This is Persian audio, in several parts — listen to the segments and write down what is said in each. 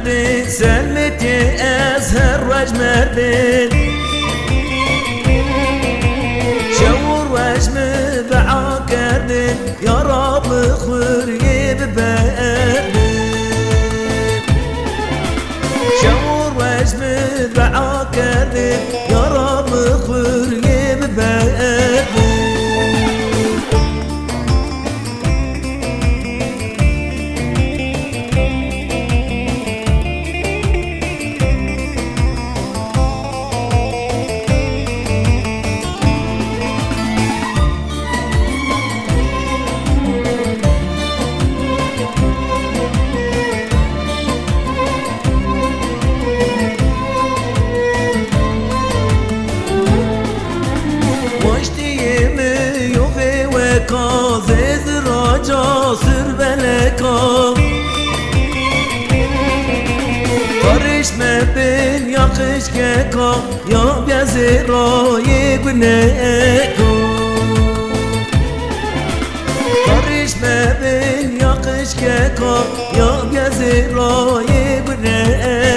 مردين سلمتي أزهر مردين شور وجم بعاكردين يا رب خوري ببقردين شور وجم بعاكردين يا رب خوري ببقردين زيد راجا سر بلكا قرش ما بين يا خشككا يا بيزيرا يقنكا قرش ما بين يا خشككا يا بيزيرا يقنكا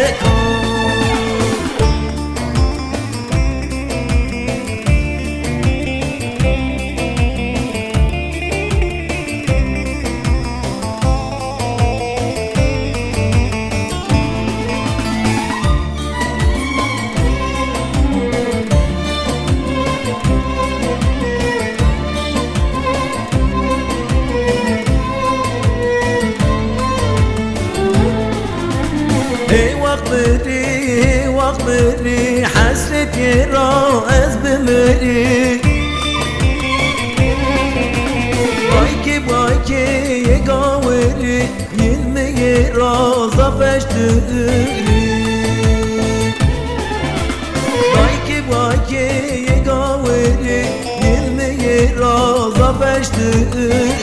وقبري حسرتي راس بمري بايكي يقاوري يلمي رازا فاشتري بايكي يقاوري يلمي رازا فاشتري